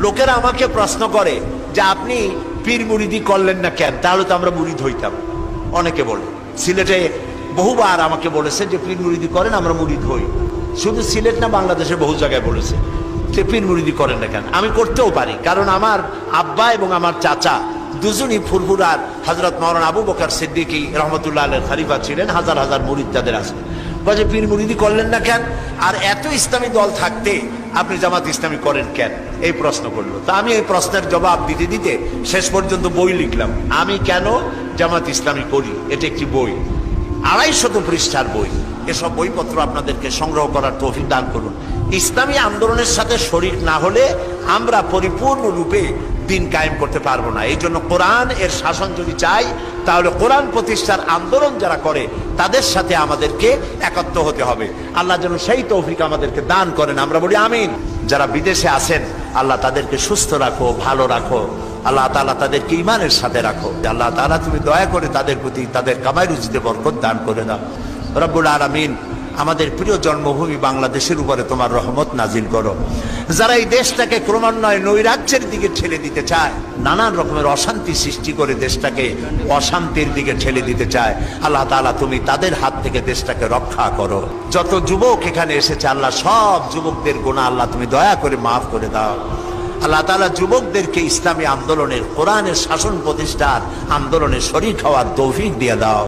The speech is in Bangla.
লোকেরা আমাকে প্রশ্ন করে যে আপনি পীর মুরিদি করলেন না কেন, তাহলে তো আমরা মুরিদ হইতাম। অনেকে বলে, সিলেটে বহুবার আমাকে বলেছে যে পীর মুরিদি করেন, আমরা মুরিদ হই। শুধু সিলেট না, বাংলাদেশের বহু জায়গায় বলেছে যে পীর মুরিদি করেন না কেন। আমি করতেও পারি, কারণ আমার আব্বা এবং আমার চাচা দুজনই ফুরফুরার হযরত মাওলানা আবু বকর সিদ্দিকী রহমতুল্লাহ আলাইহির খলিফা ছিলেন। হাজার হাজার মুরিদ তাদের আছে। বলে পীর মুরিদি করলেন না কেন, আর এত ইসলামী দল থাকতে আপনি জামাত ইসলামী করেন কেন, এই প্রশ্ন করলো। তা আমি এই প্রশ্নের জবাব দিতে দিতে শেষ পর্যন্ত বই লিখলাম, আমি কেন জামাত ইসলামী করি। এটা একটি বই, 250 পৃষ্ঠার বই। এসব বইপত্র আপনাদেরকে সংগ্রহ করার তৌফিক দান করুন। ইসলামী আন্দোলনের সাথে শরীক না হলে আমরা পরিপূর্ণরূপে দিন কায়েম করতে পারবো না। এই জন্য কোরআন এর শাসন যদি চাই, তাহলে কোরআন প্রতিষ্ঠার আন্দোলন যারা করে তাদের সাথে আমাদেরকে একত্র হতে হবে। আল্লাহ যেন সেই তৌফিক আমাদেরকে দান করেন, আমরা বলি আমিন। যারা বিদেশে আছেন, আল্লাহ তাদেরকে সুস্থ রাখো, ভালো রাখো। আল্লাহ তাআলা তাদেরকে ঈমানের সাথে রাখো। আল্লাহ তাআলা তুমি দয়া করে তাদের প্রতি তাদের কামাই রুজিতে বরকত দান করে দাও। রব্বুল আলামিন, আমাদের প্রিয় জন্মভূমি বাংলাদেশের উপরে তোমার রহমত নাজিল করো। যারা এই দেশটাকে ক্রমান্বয়ে নৈরাজ্যের দিকে ঠেলে দিতে চায়, নানান রকমের অশান্তি সৃষ্টি করে দেশটাকে অশান্তির দিকে ঠেলে দিতে চায়, আল্লাহ তাআলা তুমি তাদের হাত থেকে দেশটাকে রক্ষা করো। যত যুবক এখানে এসেছে, আল্লাহ সব যুবকদের গুনাহ আল্লাহ তুমি দয়া করে মাফ করে দাও। আল্লাহ তাআলা যুবকদেরকে ইসলামী আন্দোলনের, কোরআনের শাসন প্রতিষ্ঠার আন্দোলনে শরীক হওয়ার তৌফিক দিয়ে দাও।